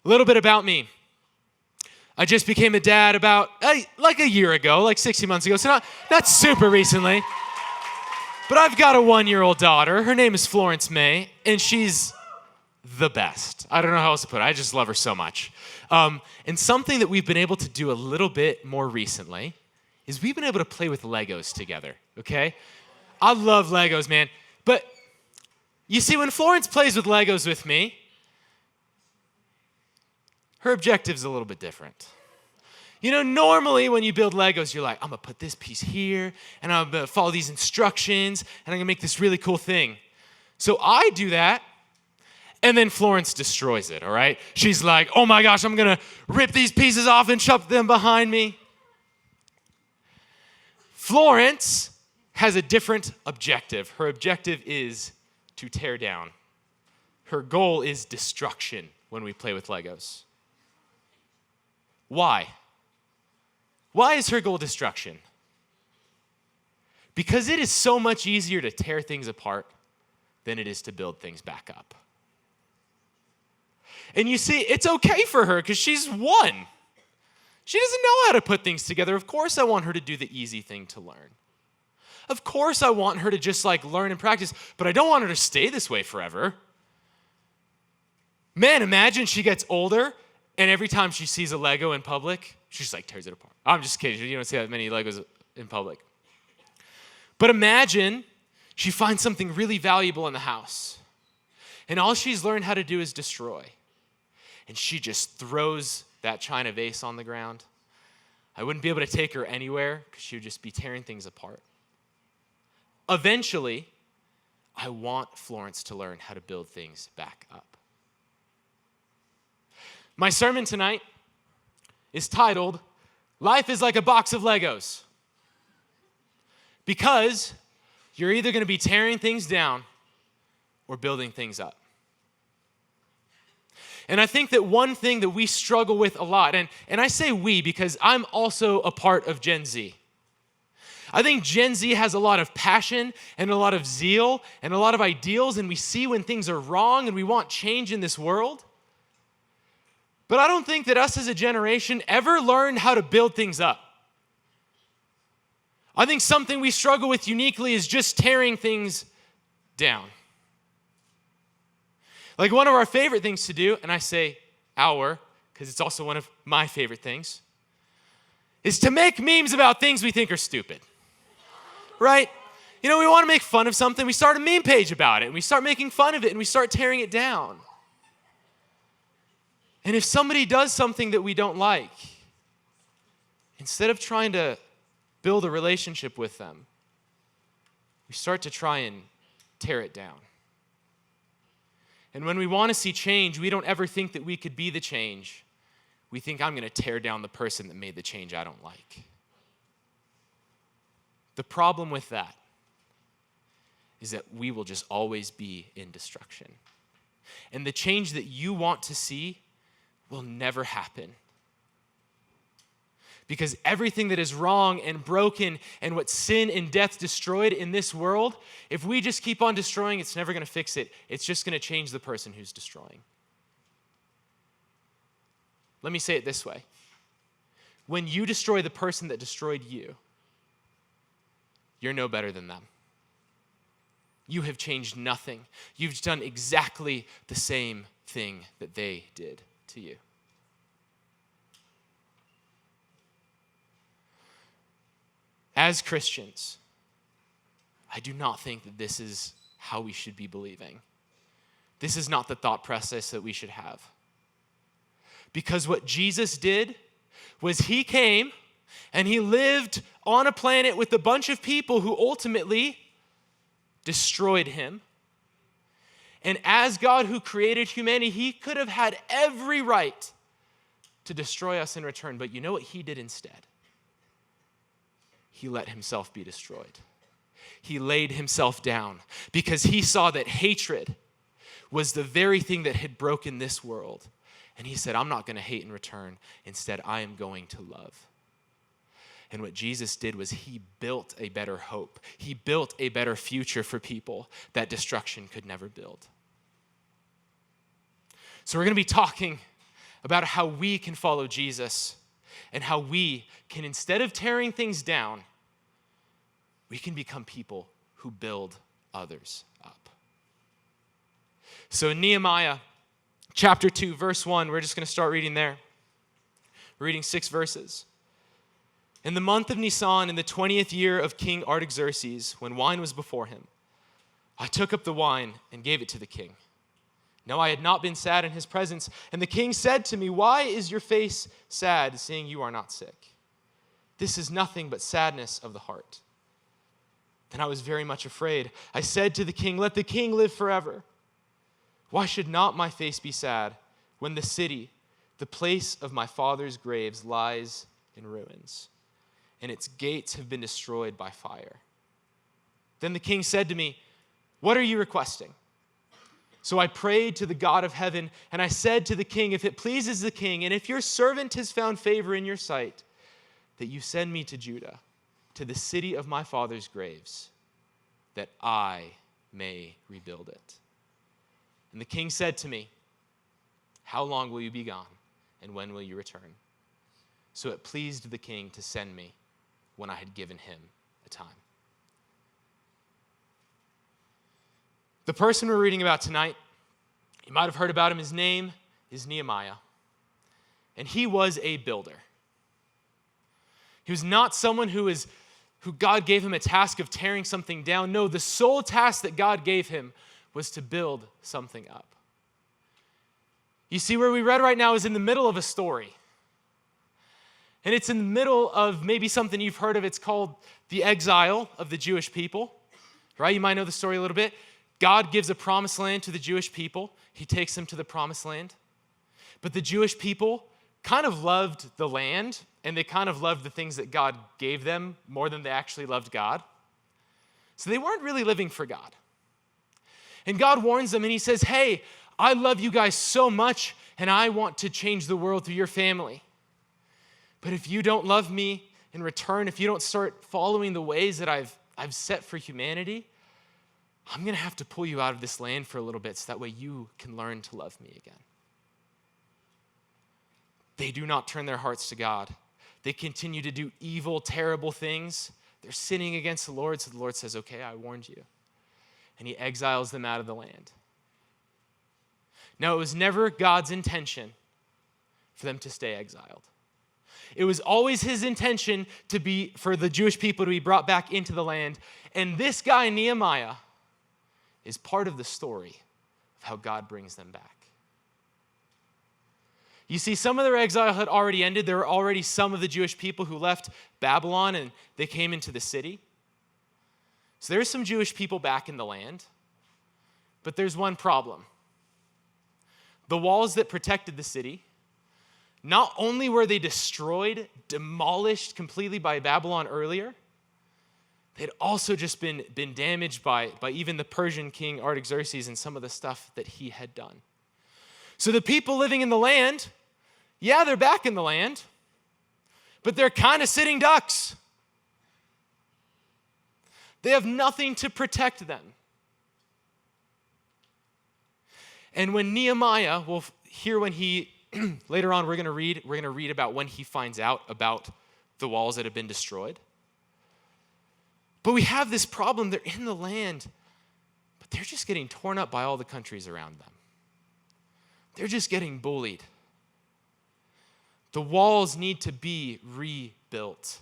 A little bit about me. I just became a dad about like a year ago, like 60 months ago, so not super recently. But I've got a 1-year-old daughter. Her name is Florence May, and she's the best. I don't know how else to put it. I just love her so much. And something that we've been able to do a little bit more recently is we've been able to play with Legos together, okay? I love Legos, man. But you see, when Florence plays with Legos with me, her objective's a little bit different. You know, normally when you build Legos, you're like, I'm going to put this piece here, and I'm going to follow these instructions, and I'm going to make this really cool thing. So I do that, and then Florence destroys it, all right? She's like, oh my gosh, I'm going to rip these pieces off and shove them behind me. Florence has a different objective. Her objective is to tear down. Her goal is destruction when we play with Legos. Why? Why is her goal destruction? Because it is so much easier to tear things apart than it is to build things back up. And you see, it's okay for her because she's one. She doesn't know how to put things together. Of course, I want her to do the easy thing to learn. Of course, I want her to just learn and practice, but I don't want her to stay this way forever. Man, imagine she gets older and every time she sees a Lego in public, she just tears it apart. I'm just kidding. You don't see that many Legos in public. But imagine she finds something really valuable in the house. And all she's learned how to do is destroy. And she just throws that china vase on the ground. I wouldn't be able to take her anywhere because she would just be tearing things apart. Eventually, I want Florence to learn how to build things back up. My sermon tonight is titled, Life is Like a Box of Legos. Because you're either going to be tearing things down or building things up. And I think that one thing that we struggle with a lot, and I say we because I'm also a part of Gen Z. I think Gen Z has a lot of passion and a lot of zeal and a lot of ideals, and we see when things are wrong and we want change in this world. But I don't think that us as a generation ever learned how to build things up. I think something we struggle with uniquely is just tearing things down. Like one of our favorite things to do, and I say our, because it's also one of my favorite things, is to make memes about things we think are stupid. Right? You know, we want to make fun of something, we start a meme page about it, and we start making fun of it, and we start tearing it down. And if somebody does something that we don't like, instead of trying to build a relationship with them, we start to try and tear it down. And when we want to see change, we don't ever think that we could be the change. We think, I'm going to tear down the person that made the change I don't like. The problem with that is that we will just always be in destruction. And the change that you want to see will never happen. Because everything that is wrong and broken and what sin and death destroyed in this world, if we just keep on destroying, it's never going to fix it. It's just going to change the person who's destroying. Let me say it this way. When you destroy the person that destroyed you, you're no better than them. You have changed nothing. You've done exactly the same thing that they did to you. As Christians, I do not think that this is how we should be believing. This is not the thought process that we should have. Because what Jesus did was he came and he lived on a planet with a bunch of people who ultimately destroyed him. And as God who created humanity, he could have had every right to destroy us in return. But you know what he did instead? He let himself be destroyed. He laid himself down because he saw that hatred was the very thing that had broken this world. And he said, I'm not going to hate in return. Instead, I am going to love. And what Jesus did was he built a better hope. He built a better future for people that destruction could never build. So we're going to be talking about how we can follow Jesus and how we can, instead of tearing things down, we can become people who build others up. So in Nehemiah chapter 2, verse 1, we're just going to start reading there. We're reading 6 verses. In the month of Nisan, in the 20th year of King Artaxerxes, when wine was before him, I took up the wine and gave it to the king. Now I had not been sad in his presence, and the king said to me, "Why is your face sad, seeing you are not sick? This is nothing but sadness of the heart." Then I was very much afraid. I said to the king, "Let the king live forever. Why should not my face be sad when the city, the place of my father's graves, lies in ruins, and its gates have been destroyed by fire?" Then the king said to me, "What are you requesting?" So I prayed to the God of heaven, and I said to the king, "If it pleases the king, and if your servant has found favor in your sight, that you send me to Judah, to the city of my father's graves, that I may rebuild it." And the king said to me, "How long will you be gone, and when will you return?" So it pleased the king to send me when I had given him a time. The person we're reading about tonight, you might have heard about him. His name is Nehemiah. And he was a builder. He was not someone who God gave him a task of tearing something down. No, the sole task that God gave him was to build something up. You see, where we read right now is in the middle of a story. And it's in the middle of maybe something you've heard of. It's called the exile of the Jewish people. Right? You might know the story a little bit. God gives a promised land to the Jewish people. He takes them to the promised land. But the Jewish people kind of loved the land, and they kind of loved the things that God gave them more than they actually loved God. So they weren't really living for God. And God warns them, and he says, "Hey, I love you guys so much, and I want to change the world through your family. But if you don't love me in return, if you don't start following the ways that I've set for humanity, I'm going to have to pull you out of this land for a little bit so that way you can learn to love me again." They do not turn their hearts to God. They continue to do evil, terrible things. They're sinning against the Lord, so the Lord says, "Okay, I warned you." And he exiles them out of the land. Now, it was never God's intention for them to stay exiled. It was always his intention for the Jewish people to be brought back into the land. And this guy, Nehemiah, is part of the story of how God brings them back. You see, some of their exile had already ended. There were already some of the Jewish people who left Babylon and they came into the city. So there's some Jewish people back in the land. But there's one problem. The walls that protected the city, not only were they destroyed, demolished completely by Babylon earlier, they'd also just been damaged by even the Persian king Artaxerxes and some of the stuff that he had done. So the people living in the land, yeah, they're back in the land, but they're kind of sitting ducks. They have nothing to protect them. And when Nehemiah, later on we're going to read about when he finds out about the walls that have been destroyed. But we have this problem. They're in the land, but they're just getting torn up by all the countries around them. They're just getting bullied. The walls need to be rebuilt,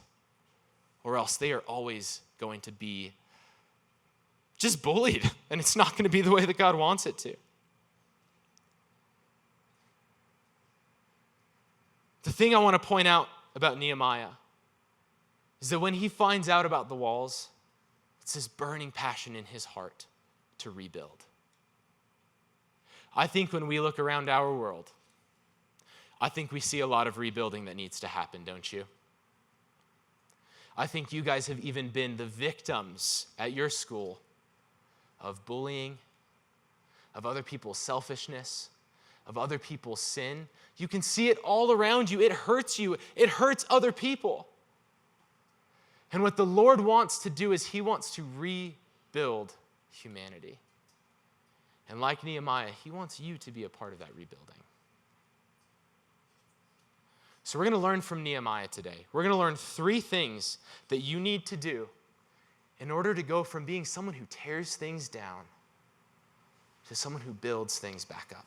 or else they are always going to be just bullied, and it's not going to be the way that God wants it to. The thing I want to point out about Nehemiah is that when he finds out about the walls, it's this burning passion in his heart to rebuild. I think when we look around our world, I think we see a lot of rebuilding that needs to happen, don't you? I think you guys have even been the victims at your school of bullying, of other people's selfishness, of other people's sin. You can see it all around you. It hurts you. It hurts other people. And what the Lord wants to do is he wants to rebuild humanity. And like Nehemiah, he wants you to be a part of that rebuilding. So we're going to learn from Nehemiah today. We're going to learn 3 things that you need to do in order to go from being someone who tears things down to someone who builds things back up.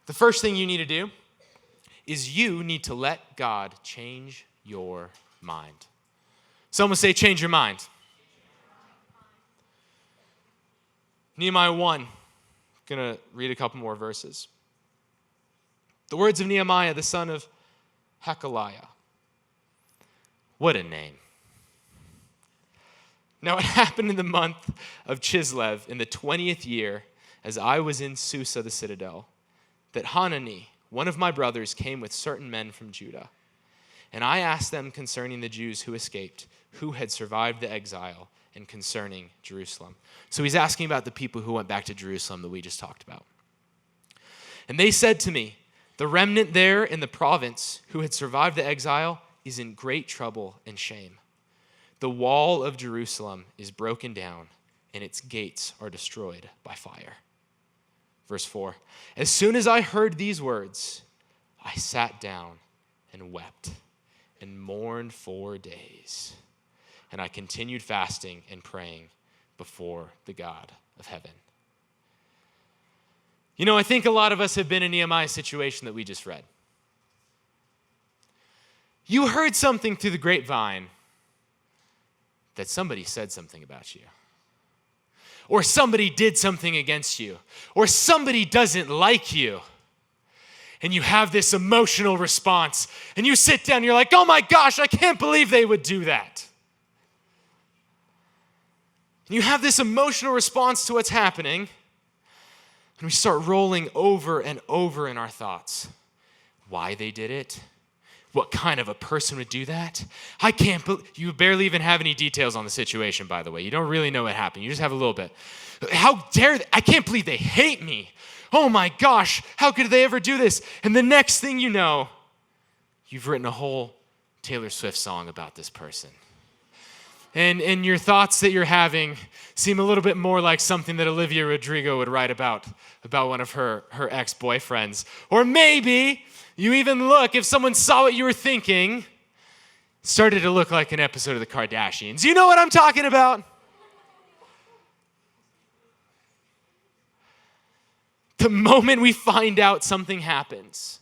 The first thing you need to do is you need to let God change your mind. Someone say, change your mind. Nehemiah 1. Going to read a couple more verses. The words of Nehemiah, the son of Hakaliah. What a name. Now it happened in the month of Chislev in the 20th year, as I was in Susa the citadel, that Hanani, one of my brothers, came with certain men from Judah. And I asked them concerning the Jews who escaped, who had survived the exile, and concerning Jerusalem. So he's asking about the people who went back to Jerusalem that we just talked about. And they said to me, the remnant there in the province who had survived the exile is in great trouble and shame. The wall of Jerusalem is broken down, and its gates are destroyed by fire. Verse 4, as soon as I heard these words, I sat down and wept and mourned 4 days. And I continued fasting and praying before the God of heaven. You know, I think a lot of us have been in Nehemiah's situation that we just read. You heard something through the grapevine that somebody said something about you, or somebody did something against you, or somebody doesn't like you, and you have this emotional response, and you sit down and you're like, oh my gosh, I can't believe they would do that. And you have this emotional response to what's happening, and we start rolling over and over in our thoughts. Why they did it? What kind of a person would do that? I can't believe, you barely even have any details on the situation, by the way. You don't really know what happened. You just have a little bit. How dare they? I can't believe they hate me. Oh my gosh, how could they ever do this? And the next thing you know, you've written a whole Taylor Swift song about this person. And your thoughts that you're having seem a little bit more like something that Olivia Rodrigo would write about one of her ex-boyfriends. Or maybe you even look, if someone saw what you were thinking, started to look like an episode of the Kardashians. You know what I'm talking about? The moment we find out something happens,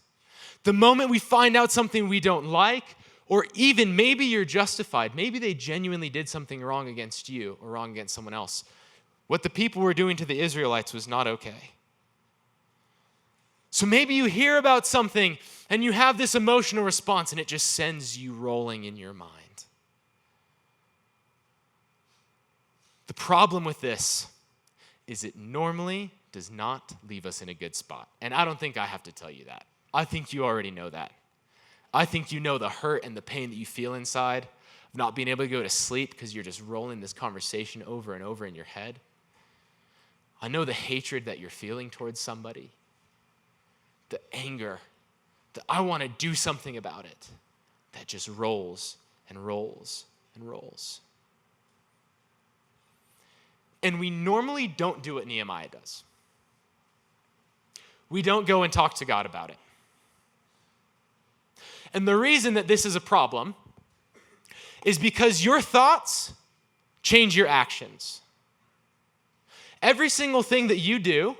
the moment we find out something we don't like, or even maybe you're justified, maybe they genuinely did something wrong against you or wrong against someone else. What the people were doing to the Israelites was not okay. So maybe you hear about something and you have this emotional response and it just sends you rolling in your mind. The problem with this is it normally does not leave us in a good spot. And I don't think I have to tell you that. I think you already know that. I think you know the hurt and the pain that you feel inside of not being able to go to sleep because you're just rolling this conversation over and over in your head. I know the hatred that you're feeling towards somebody, the anger, that I want to do something about it, that just rolls and rolls and rolls. And we normally don't do what Nehemiah does. We don't go and talk to God about it. And the reason that this is a problem is because your thoughts change your actions. Every single thing that you do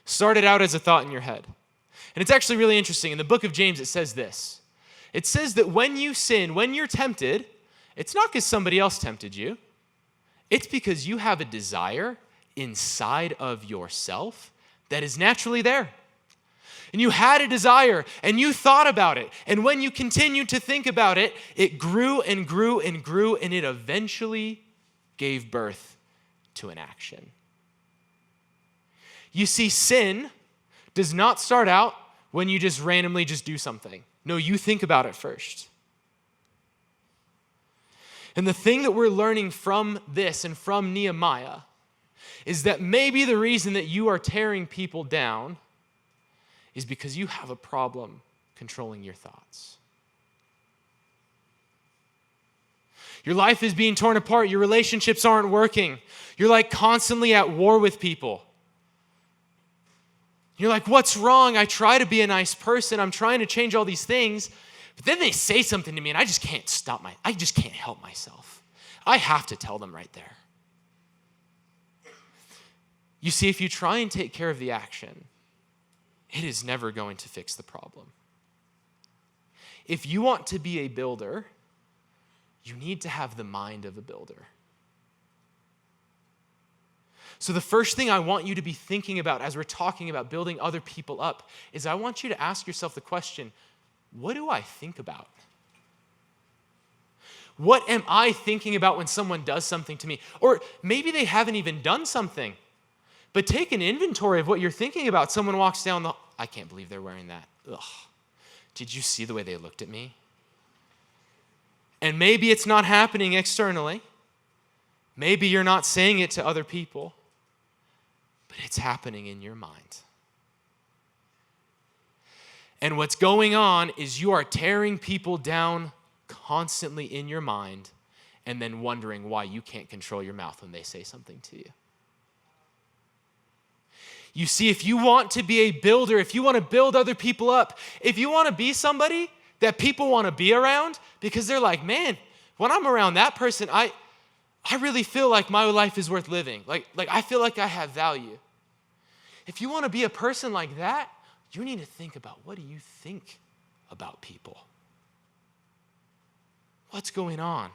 started out as a thought in your head. And it's actually really interesting. In the book of James, it says this. It says that when you sin, when you're tempted, it's not because somebody else tempted you. It's because you have a desire inside of yourself that is naturally there. And you had a desire, and you thought about it. And when you continued to think about it, it grew and grew and grew, and it eventually gave birth to an action. You see, sin does not start out when you just randomly just do something. No, you think about it first. And the thing that we're learning from this and from Nehemiah is that maybe the reason that you are tearing people down is because you have a problem controlling your thoughts. Your life is being torn apart. Your relationships aren't working. You're like constantly at war with people. You're like, what's wrong? I try to be a nice person. I'm trying to change all these things. But then they say something to me and I just can't I just can't help myself. I have to tell them right there. You see, if you try and take care of the action, it is never going to fix the problem. If you want to be a builder, you need to have the mind of a builder. So the first thing I want you to be thinking about as we're talking about building other people up is I want you to ask yourself the question, what do I think about? What am I thinking about when someone does something to me? Or maybe they haven't even done something, but take an inventory of what you're thinking about. Someone walks down I can't believe they're wearing that. Ugh. Did you see the way they looked at me? And maybe it's not happening externally. Maybe you're not saying it to other people. But it's happening in your mind. And what's going on is you are tearing people down constantly in your mind and then wondering why you can't control your mouth when they say something to you. You see, if you want to be a builder, if you want to build other people up, if you want to be somebody that people want to be around because they're like, man, when I'm around that person, I really feel like my life is worth living. Like I feel like I have value. If you want to be a person like that, you need to think about, what do you think about people? What's going on?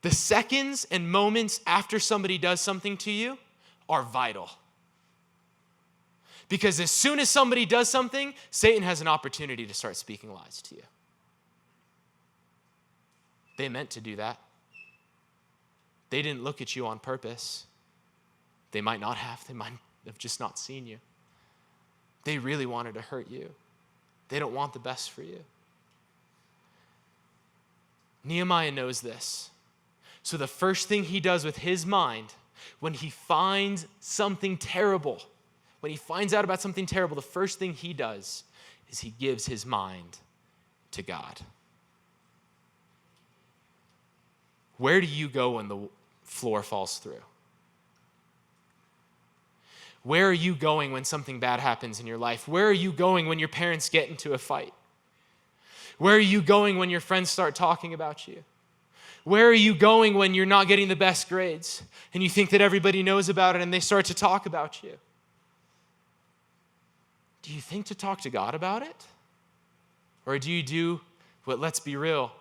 The seconds and moments after somebody does something to you are vital. Because as soon as somebody does something, Satan has an opportunity to start speaking lies to you. They meant to do that. They didn't look at you on purpose. They might not have. They might have just not seen you. They really wanted to hurt you. They don't want the best for you. Nehemiah knows this. So the first thing he does with his mind, when he finds something terrible, when he finds out about something terrible, the first thing he does is he gives his mind to God. Where do you go when the floor falls through? Where are you going when something bad happens in your life? Where are you going when your parents get into a fight? Where are you going when your friends start talking about you? Where are you going when you're not getting the best grades and you think that everybody knows about it and they start to talk about you? Do you think to talk to God about it? Or do you do what, let's be real,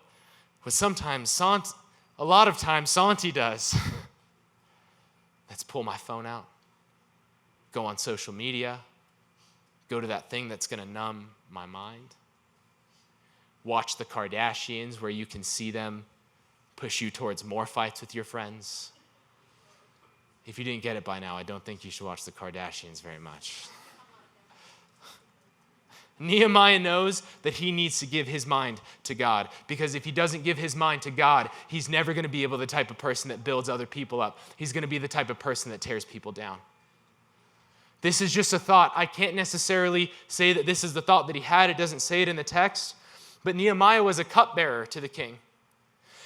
what a lot of times Santi does? Let's pull my phone out. Go on social media, go to that thing that's going to numb my mind. Watch the Kardashians where you can see them push you towards more fights with your friends. If you didn't get it by now, I don't think you should watch the Kardashians very much. Nehemiah knows that he needs to give his mind to God, because if he doesn't give his mind to God, he's never going to be the type of person that builds other people up. He's going to be the type of person that tears people down. This is just a thought. I can't necessarily say that this is the thought that he had. It doesn't say it in the text. But Nehemiah was a cupbearer to the king.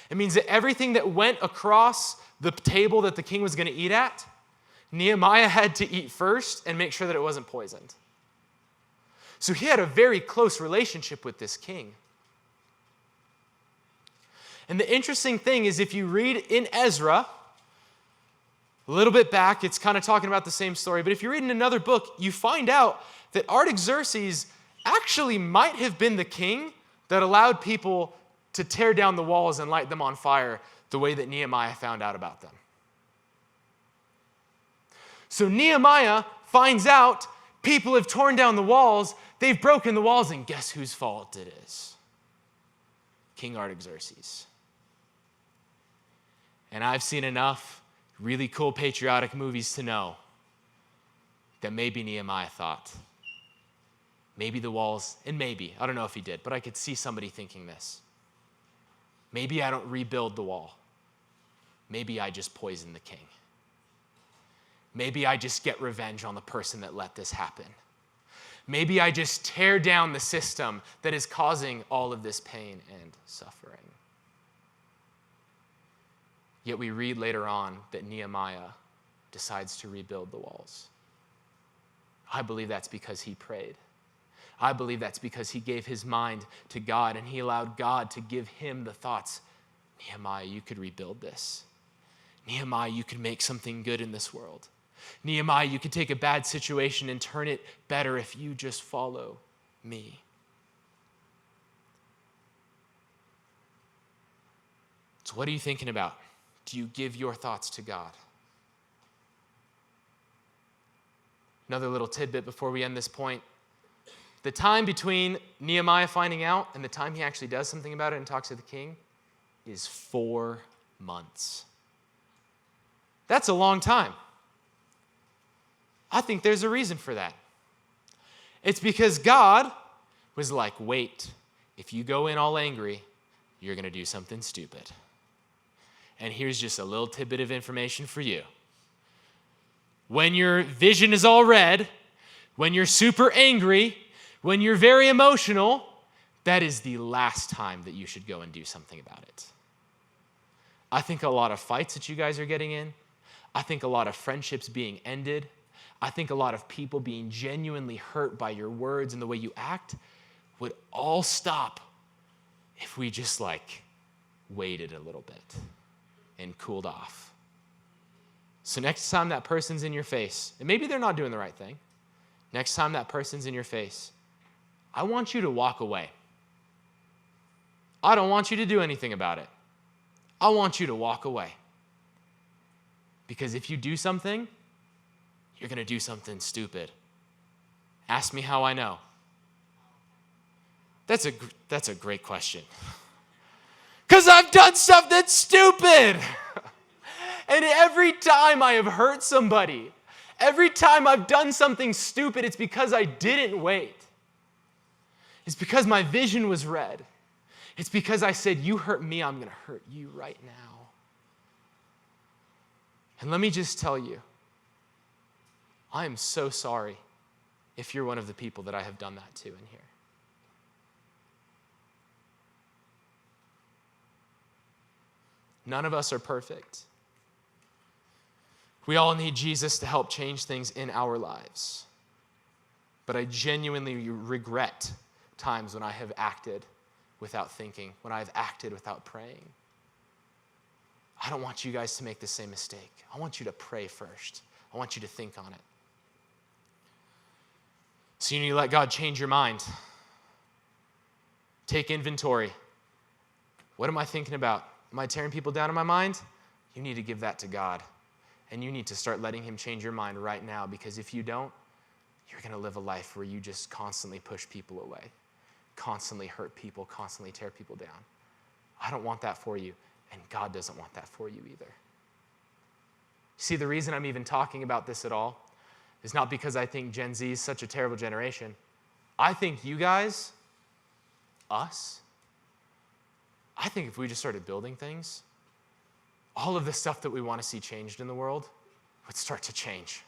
It means that everything that went across the table that the king was going to eat at, Nehemiah had to eat first and make sure that it wasn't poisoned. So he had a very close relationship with this king. And the interesting thing is, if you read in Ezra, a little bit back, it's kind of talking about the same story. But if you read in another book, you find out that Artaxerxes actually might have been the king that allowed people to tear down the walls and light them on fire the way that Nehemiah found out about them. So Nehemiah finds out people have torn down the walls, they've broken the walls, and guess whose fault it is? King Artaxerxes. And I've seen enough really cool patriotic movies to know that maybe Nehemiah thought, maybe the walls, and maybe, I don't know if he did, but I could see somebody thinking this. Maybe I don't rebuild the wall. Maybe I just poison the king. Maybe I just get revenge on the person that let this happen. Maybe I just tear down the system that is causing all of this pain and suffering. Yet we read later on that Nehemiah decides to rebuild the walls. I believe that's because he prayed. I believe that's because he gave his mind to God and he allowed God to give him the thoughts. Nehemiah, you could rebuild this. Nehemiah, you could make something good in this world. Nehemiah, you could take a bad situation and turn it better if you just follow me. So what are you thinking about? Do you give your thoughts to God? Another little tidbit before we end this point. The time between Nehemiah finding out and the time he actually does something about it and talks to the king is 4 months. That's a long time. I think there's a reason for that. It's because God was like, wait, if you go in all angry, you're going to do something stupid. And here's just a little tidbit of information for you. When your vision is all red, when you're super angry, when you're very emotional, that is the last time that you should go and do something about it. I think a lot of fights that you guys are getting in, I think a lot of friendships being ended, I think a lot of people being genuinely hurt by your words and the way you act would all stop if we just waited a little bit and cooled off. So next time that person's in your face, and maybe they're not doing the right thing, next time that person's in your face, I want you to walk away. I don't want you to do anything about it. I want you to walk away. Because if you do something, you're going to do something stupid. Ask me how I know. That's a great question. Because I've done stuff that's stupid. And every time I have hurt somebody, every time I've done something stupid, it's because I didn't wait. It's because my vision was red. It's because I said, you hurt me, I'm going to hurt you right now. And let me just tell you, I am so sorry if you're one of the people that I have done that to in here. None of us are perfect. We all need Jesus to help change things in our lives. But I genuinely regret times when I have acted without thinking, when I've acted without praying. I don't want you guys to make the same mistake. I want you to pray first. I want you to think on it. So you need to let God change your mind. Take inventory. What am I thinking about? Am I tearing people down in my mind? You need to give that to God. And you need to start letting him change your mind right now, because if you don't, you're going to live a life where you just constantly push people away, constantly hurt people, constantly tear people down. I don't want that for you, and God doesn't want that for you either. See, the reason I'm even talking about this at all is not because I think Gen Z is such a terrible generation. I think you guys, us, I think if we just started building things, all of the stuff that we want to see changed in the world would start to change.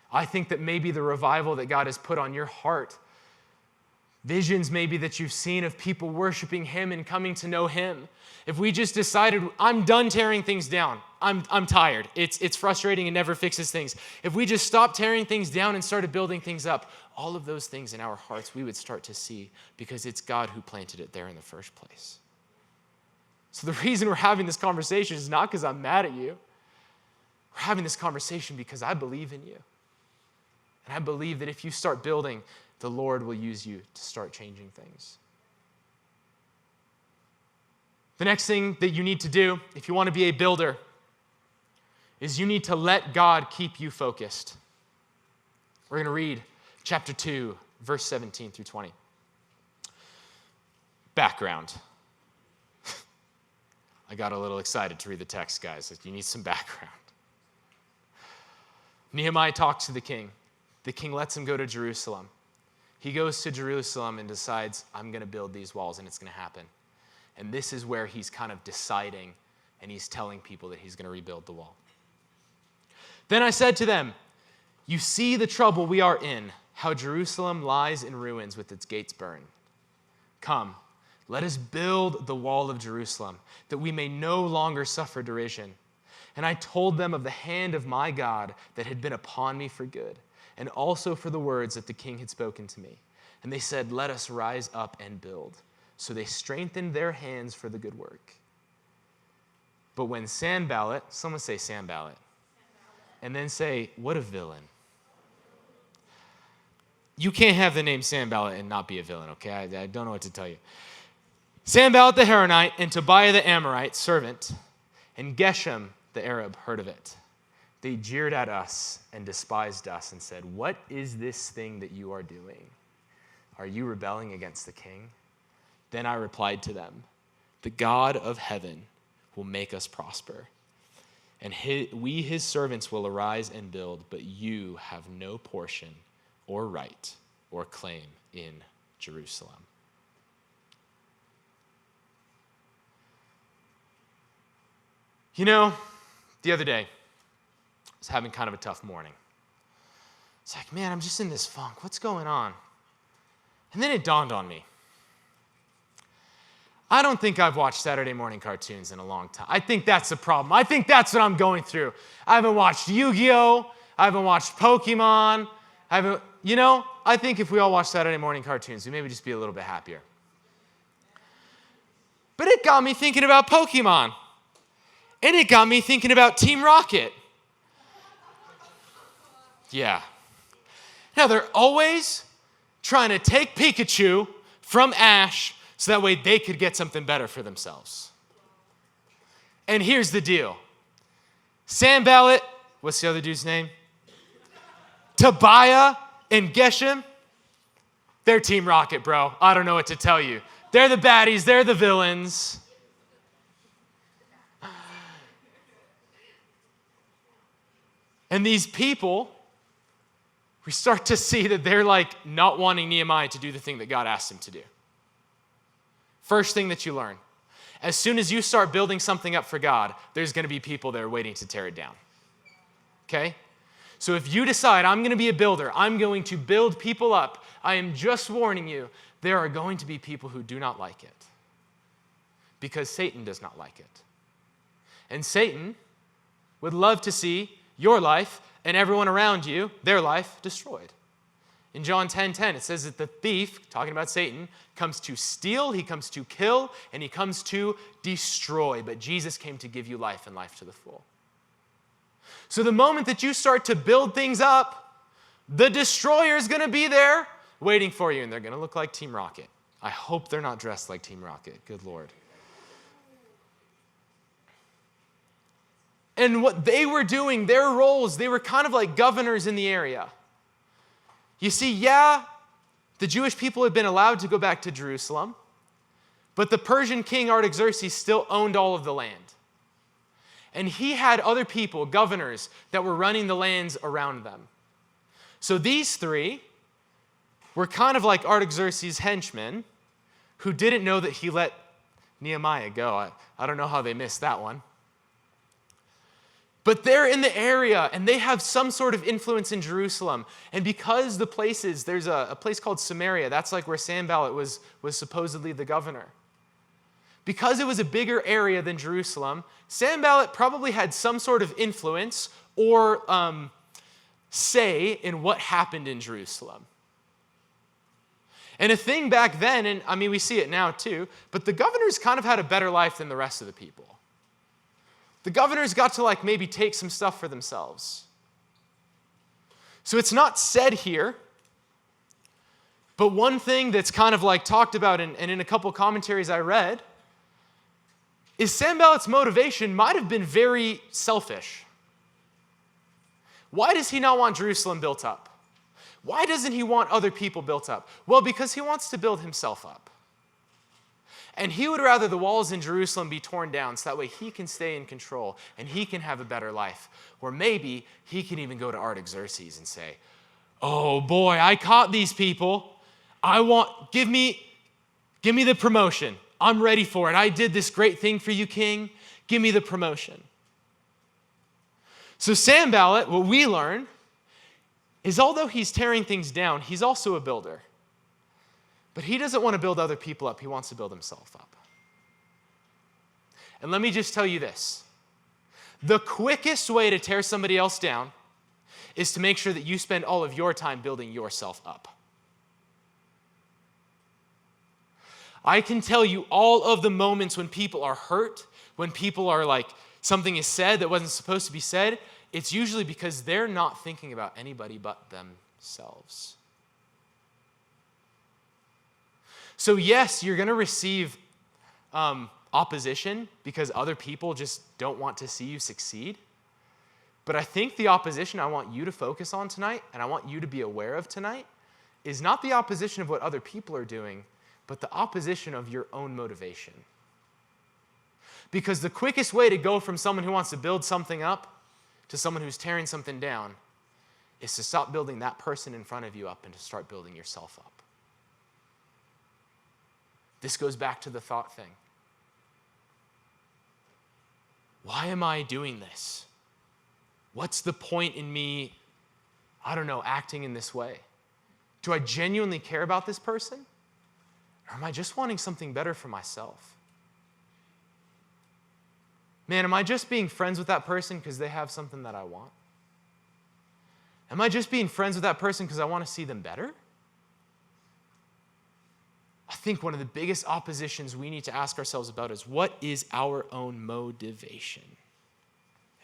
I think that maybe the revival that God has put on your heart, visions maybe that you've seen of people worshiping him and coming to know him, if we just decided, I'm done tearing things down, I'm tired, it's frustrating and never fixes things. If we just stopped tearing things down and started building things up, all of those things in our hearts we would start to see, because it's God who planted it there in the first place. So the reason we're having this conversation is not because I'm mad at you. We're having this conversation because I believe in you. And I believe that if you start building, the Lord will use you to start changing things. The next thing that you need to do, if you want to be a builder, is you need to let God keep you focused. We're going to read chapter 2, verse 17 through 20. Background. I got a little excited to read the text, guys. You need some background. Nehemiah talks to the king. The king lets him go to Jerusalem. He goes to Jerusalem and decides, I'm going to build these walls, and it's going to happen. And this is where he's kind of deciding, and he's telling people that he's going to rebuild the wall. Then I said to them, you see the trouble we are in, how Jerusalem lies in ruins with its gates burned. Come, let us build the wall of Jerusalem, that we may no longer suffer derision. And I told them of the hand of my God that had been upon me for good, and also for the words that the king had spoken to me. And they said, let us rise up and build. So they strengthened their hands for the good work. But when Sanballat, someone say Sanballat, and then say, what a villain. You can't have the name Sanballat and not be a villain, okay? I don't know what to tell you. Sanballat the Horonite and Tobiah the Amorite, servant, and Geshem the Arab heard of it. They jeered at us and despised us and said, what is this thing that you are doing? Are you rebelling against the king? Then I replied to them, the God of heaven will make us prosper, and we his servants will arise and build, but you have no portion or right or claim in Jerusalem. You know, the other day, I was having kind of a tough morning. It's like, man, I'm just in this funk. What's going on? And then it dawned on me. I don't think I've watched Saturday morning cartoons in a long time. I think that's the problem. I think that's what I'm going through. I haven't watched Yu-Gi-Oh! I haven't watched Pokemon. I think if we all watch Saturday morning cartoons, we maybe just be a little bit happier. But it got me thinking about Pokemon. And it got me thinking about Team Rocket. Yeah. Now, they're always trying to take Pikachu from Ash so that way they could get something better for themselves. And here's the deal. Sanballat, what's the other dude's name? Tobiah and Geshem, they're Team Rocket, bro. I don't know what to tell you. They're the baddies. They're the villains. And these people, we start to see that they're like not wanting Nehemiah to do the thing that God asked him to do. First thing that you learn, as soon as you start building something up for God, there's going to be people that are waiting to tear it down. Okay? So if you decide, I'm going to be a builder, I'm going to build people up, I am just warning you, there are going to be people who do not like it. Because Satan does not like it. And Satan would love to see your life and everyone around you, their life, destroyed. In John 10:10, it says that the thief, talking about Satan, comes to steal, he comes to kill, and he comes to destroy. But Jesus came to give you life and life to the full. So the moment that you start to build things up, the destroyer is going to be there waiting for you, and they're going to look like Team Rocket. I hope they're not dressed like Team Rocket. Good Lord. And what they were doing, their roles, they were kind of like governors in the area. You see, the Jewish people had been allowed to go back to Jerusalem, but the Persian king Artaxerxes still owned all of the land. And he had other people, governors, that were running the lands around them. So these three were kind of like Artaxerxes' henchmen who didn't know that he let Nehemiah go. I don't know how they missed that one. But they're in the area, and they have some sort of influence in Jerusalem. And because there's a place called Samaria, that's like where Sanballat was supposedly the governor. Because it was a bigger area than Jerusalem, Sanballat probably had some sort of influence or say in what happened in Jerusalem. And a thing back then, and I mean we see it now too, but the governors kind of had a better life than the rest of the people. The governors got to maybe take some stuff for themselves. So it's not said here, but one thing that's kind of talked about and in a couple commentaries I read is Sanballat's motivation might have been very selfish. Why does he not want Jerusalem built up? Why doesn't he want other people built up? Well, because he wants to build himself up. And he would rather the walls in Jerusalem be torn down so that way he can stay in control and he can have a better life. Or maybe he can even go to Artaxerxes and say, oh boy, I caught these people. Give me the promotion. I'm ready for it. I did this great thing for you, king. Give me the promotion. So Sanballat, what we learn is although he's tearing things down, he's also a builder. But he doesn't want to build other people up. He wants to build himself up. And let me just tell you this. The quickest way to tear somebody else down is to make sure that you spend all of your time building yourself up. I can tell you all of the moments when people are hurt, when people are like, something is said that wasn't supposed to be said, it's usually because they're not thinking about anybody but themselves. So yes, you're going to receive opposition because other people just don't want to see you succeed. But I think the opposition I want you to focus on tonight, and I want you to be aware of tonight, is not the opposition of what other people are doing, but the opposition of your own motivation. Because the quickest way to go from someone who wants to build something up to someone who's tearing something down is to stop building that person in front of you up and to start building yourself up. This goes back to the thought thing. Why am I doing this? What's the point in me, acting in this way? Do I genuinely care about this person? Or am I just wanting something better for myself? Man, am I just being friends with that person because they have something that I want? Am I just being friends with that person because I want to see them better? I think one of the biggest oppositions we need to ask ourselves about is, what is our own motivation?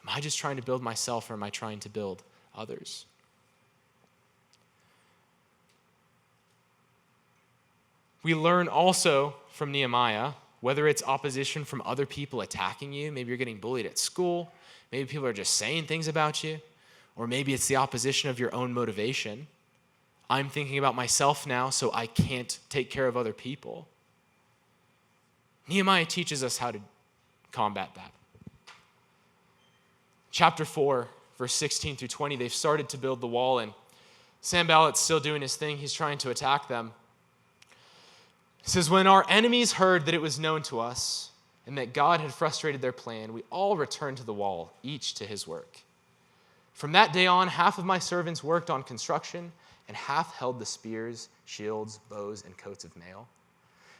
Am I just trying to build myself, or am I trying to build others? We learn also from Nehemiah, whether it's opposition from other people attacking you, maybe you're getting bullied at school, maybe people are just saying things about you, or maybe it's the opposition of your own motivation. I'm thinking about myself now, so I can't take care of other people. Nehemiah teaches us how to combat that. Chapter 4, verse 16 through 20, they've started to build the wall, and Sanballat's still doing his thing. He's trying to attack them. It says, when our enemies heard that it was known to us and that God had frustrated their plan, we all returned to the wall, each to his work. From that day on, half of my servants worked on construction, and half held the spears, shields, bows, and coats of mail.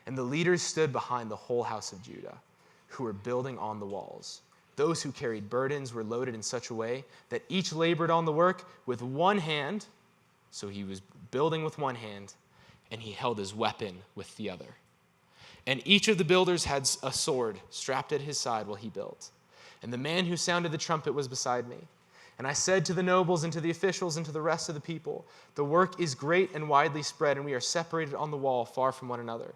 And the leaders stood behind the whole house of Judah, who were building on the walls. Those who carried burdens were loaded in such a way that each labored on the work with one hand. So he was building with one hand, and he held his weapon with the other. And each of the builders had a sword strapped at his side while he built. And the man who sounded the trumpet was beside me. And I said to the nobles and to the officials and to the rest of the people, the work is great and widely spread, and we are separated on the wall far from one another.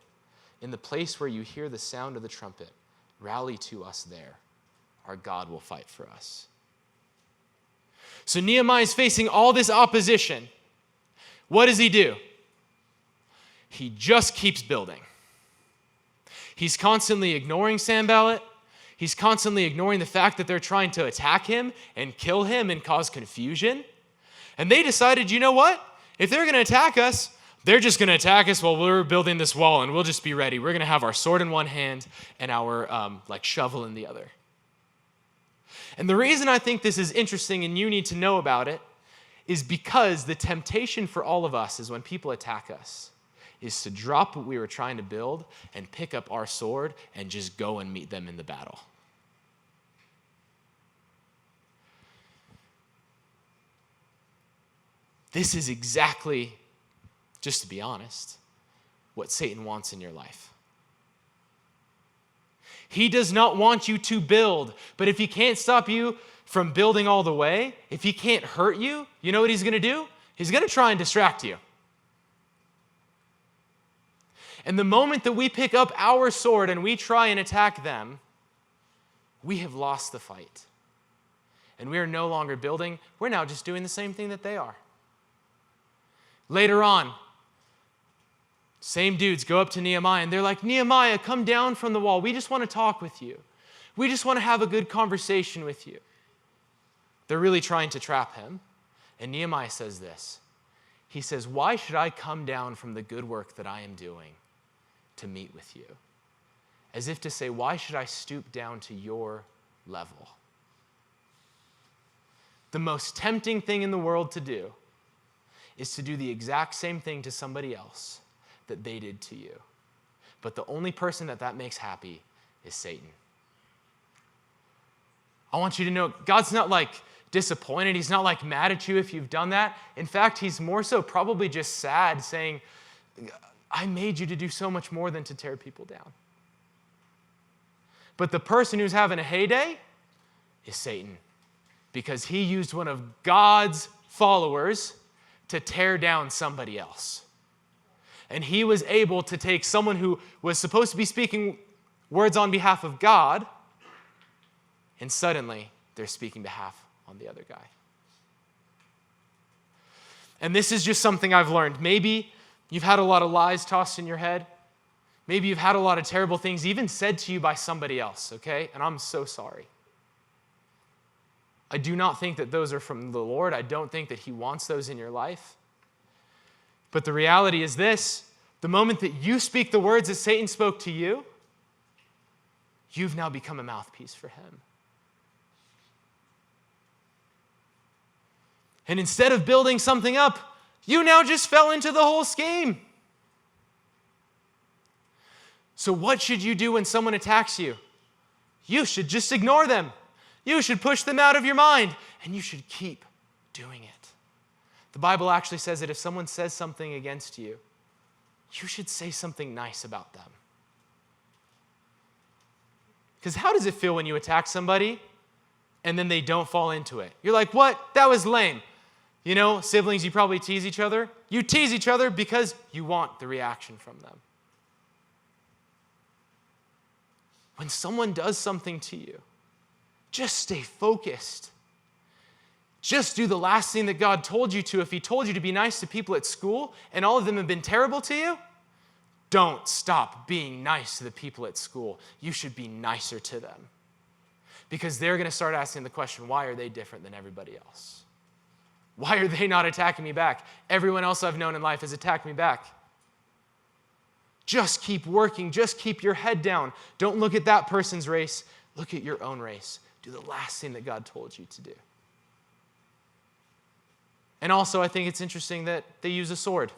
In the place where you hear the sound of the trumpet, rally to us there. Our God will fight for us. So Nehemiah is facing all this opposition. What does he do? He just keeps building. He's constantly ignoring Sanballat. He's constantly ignoring the fact that they're trying to attack him and kill him and cause confusion. And they decided, you know what? If they're going to attack us, they're just going to attack us while we're building this wall, and we'll just be ready. We're going to have our sword in one hand and our shovel in the other. And the reason I think this is interesting and you need to know about it is because the temptation for all of us is when people attack us is to drop what we were trying to build and pick up our sword and just go and meet them in the battle. This is exactly, just to be honest, what Satan wants in your life. He does not want you to build, but if he can't stop you from building all the way, if he can't hurt you, you know what he's going to do? He's going to try and distract you. And the moment that we pick up our sword and we try and attack them, we have lost the fight. And we are no longer building. We're now just doing the same thing that they are. Later on, same dudes go up to Nehemiah and they're like, Nehemiah, come down from the wall. We just want to talk with you. We just want to have a good conversation with you. They're really trying to trap him. And Nehemiah says this. He says, why should I come down from the good work that I am doing to meet with you? As if to say, why should I stoop down to your level? The most tempting thing in the world to do is to do the exact same thing to somebody else that they did to you. But the only person that makes happy is Satan. I want you to know, God's not like disappointed. He's not like mad at you if you've done that. In fact, he's more so probably just sad, saying, I made you to do so much more than to tear people down. But the person who's having a heyday is Satan, because he used one of God's followers to tear down somebody else. And he was able to take someone who was supposed to be speaking words on behalf of God, and suddenly they're speaking behalf on the other guy. And this is just something I've learned. Maybe you've had a lot of lies tossed in your head. Maybe you've had a lot of terrible things even said to you by somebody else, okay? And I'm so sorry. I do not think that those are from the Lord. I don't think that he wants those in your life. But the reality is this: the moment that you speak the words that Satan spoke to you, you've now become a mouthpiece for him. And instead of building something up, you now just fell into the whole scheme. So what should you do when someone attacks you? You should just ignore them. You should push them out of your mind, and you should keep doing it. The Bible actually says that if someone says something against you, you should say something nice about them. Because how does it feel when you attack somebody and then they don't fall into it? You're like, what? That was lame. You know, siblings, you probably tease each other. You tease each other because you want the reaction from them. When someone does something to you, just stay focused. Just do the last thing that God told you to. If he told you to be nice to people at school and all of them have been terrible to you, don't stop being nice to the people at school. You should be nicer to them. Because they're going to start asking the question, why are they different than everybody else? Why are they not attacking me back? Everyone else I've known in life has attacked me back. Just keep working. Just keep your head down. Don't look at that person's race. Look at your own race. Do the last thing that God told you to do. And also, I think it's interesting that they use a sword.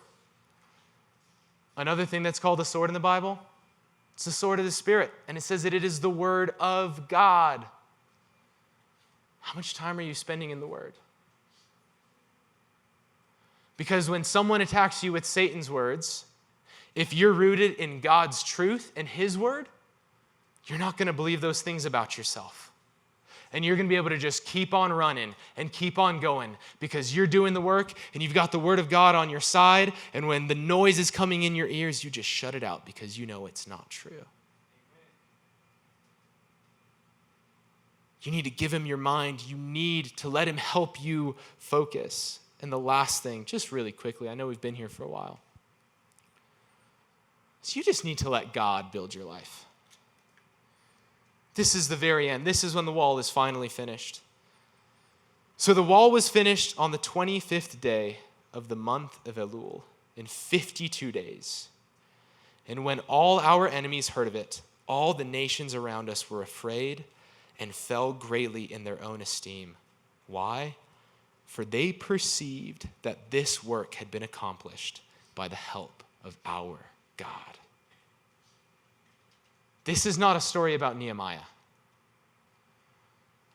Another thing that's called a sword in the Bible, it's the sword of the Spirit. And it says that it is the word of God. How much time are you spending in the word? Because when someone attacks you with Satan's words, if you're rooted in God's truth and his word, you're not going to believe those things about yourself. And you're going to be able to just keep on running and keep on going because you're doing the work and you've got the word of God on your side. And when the noise is coming in your ears, you just shut it out because you know it's not true. You need to give him your mind. You need to let him help you focus. And the last thing, just really quickly, I know we've been here for a while. So you just need to let God build your life. This is the very end. This is when the wall is finally finished. So the wall was finished on the 25th day of the month of Elul in 52 days. And when all our enemies heard of it, all the nations around us were afraid and fell greatly in their own esteem. Why? For they perceived that this work had been accomplished by the help of our God. This is not a story about Nehemiah.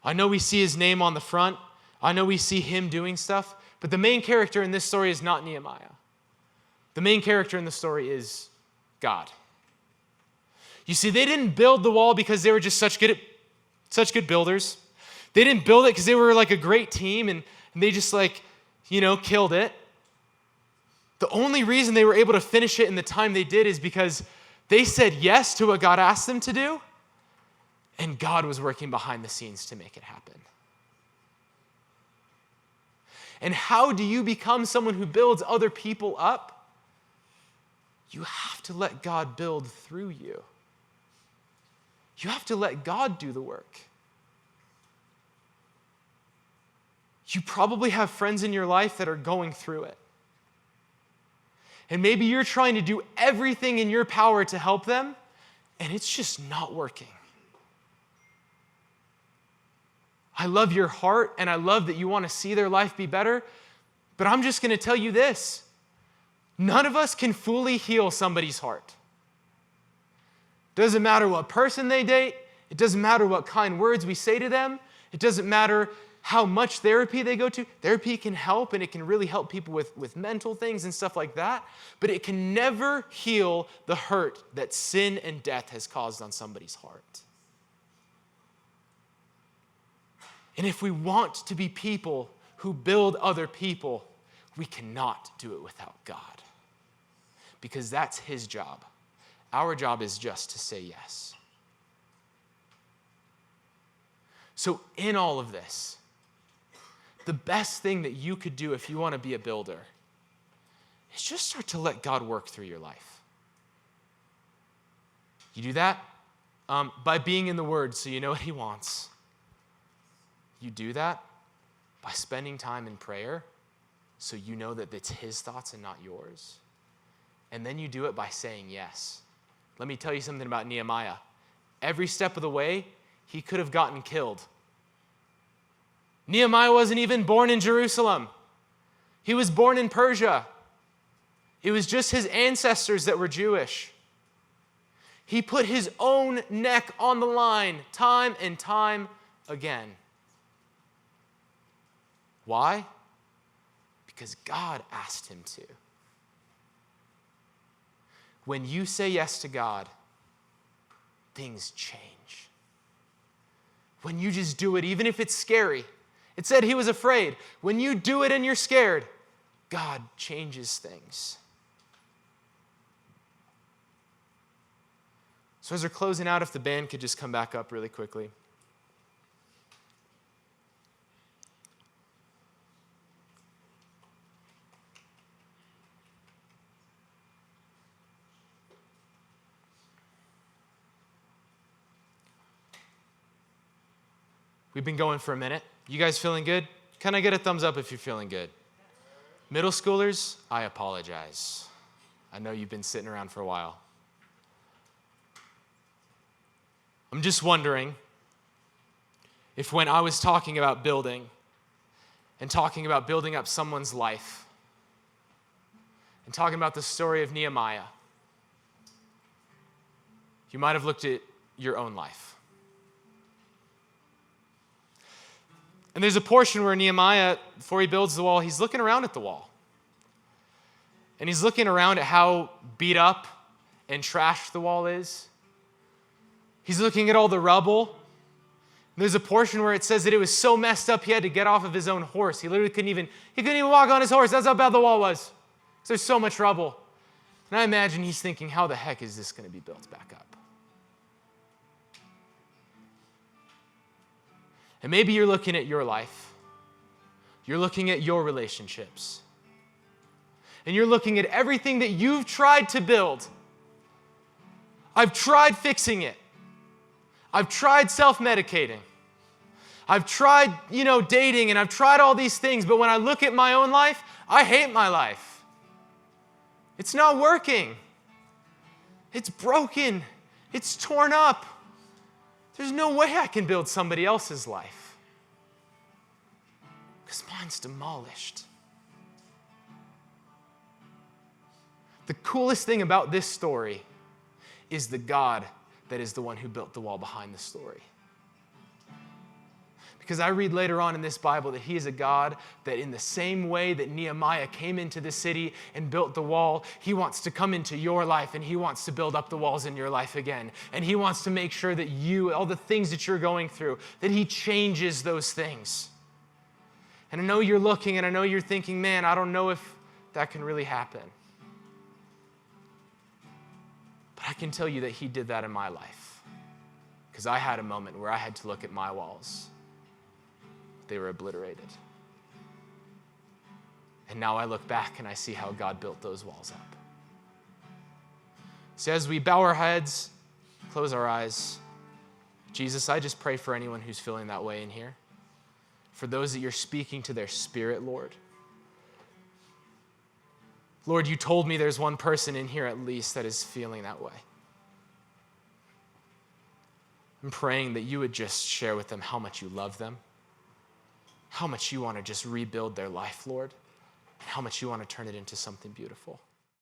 I know we see his name on the front. I know we see him doing stuff. But the main character in this story is not Nehemiah. The main character in the story is God. You see, they didn't build the wall because they were just such good builders. They didn't build it because they were like a great team and they just killed it. The only reason they were able to finish it in the time they did is because they said yes to what God asked them to do, and God was working behind the scenes to make it happen. And how do you become someone who builds other people up? You have to let God build through you. You have to let God do the work. You probably have friends in your life that are going through it. And maybe you're trying to do everything in your power to help them, and it's just not working. I love your heart, and I love that you want to see their life be better, but I'm just going to tell you this. None of us can fully heal somebody's heart. Doesn't matter what person they date. It doesn't matter what kind words we say to them. It doesn't matter how much therapy they go to. Therapy can help, and it can really help people with mental things and stuff like that, but it can never heal the hurt that sin and death has caused on somebody's heart. And if we want to be people who build other people, we cannot do it without God, because that's his job. Our job is just to say yes. So in all of this, the best thing that you could do if you want to be a builder is just start to let God work through your life. You do that by being in the Word so you know what he wants. You do that by spending time in prayer so you know that it's his thoughts and not yours. And then you do it by saying yes. Let me tell you something about Nehemiah. Every step of the way, he could have gotten killed. Nehemiah wasn't even born in Jerusalem. He was born in Persia. It was just his ancestors that were Jewish. He put his own neck on the line time and time again. Why? Because God asked him to. When you say yes to God, things change. When you just do it, even if it's scary. It said he was afraid. When you do it and you're scared, God changes things. So as we're closing out, if the band could just come back up really quickly. We've been going for a minute. You guys feeling good? Can I get a thumbs up if you're feeling good? Middle schoolers, I apologize. I know you've been sitting around for a while. I'm just wondering if when I was talking about building and talking about building up someone's life and talking about the story of Nehemiah, you might have looked at your own life. And there's a portion where Nehemiah, before he builds the wall, he's looking around at the wall. And he's looking around at how beat up and trashed the wall is. He's looking at all the rubble. And there's a portion where it says that it was so messed up he had to get off of his own horse. He literally couldn't even walk on his horse. That's how bad the wall was. There's so much rubble. And I imagine he's thinking, how the heck is this going to be built back up? And maybe you're looking at your life. You're looking at your relationships. And you're looking at everything that you've tried to build. I've tried fixing it. I've tried self-medicating. I've tried, dating, and I've tried all these things, but when I look at my own life, I hate my life. It's not working. It's broken. It's torn up. There's no way I can build somebody else's life because mine's demolished. The coolest thing about this story is the God that is the one who built the wall behind the story. Because I read later on in this Bible that he is a God that in the same way that Nehemiah came into the city and built the wall, he wants to come into your life and he wants to build up the walls in your life again. And he wants to make sure that all the things that you're going through, that he changes those things. And I know you're looking and I know you're thinking, man, I don't know if that can really happen. But I can tell you that he did that in my life. Because I had a moment where I had to look at my walls. They were obliterated. And now I look back and I see how God built those walls up. So as we bow our heads, close our eyes, Jesus, I just pray for anyone who's feeling that way in here. For those that you're speaking to their spirit, Lord. Lord, you told me there's one person in here at least that is feeling that way. I'm praying that you would just share with them how much you love them, how much you want to just rebuild their life, Lord, and how much you want to turn it into something beautiful.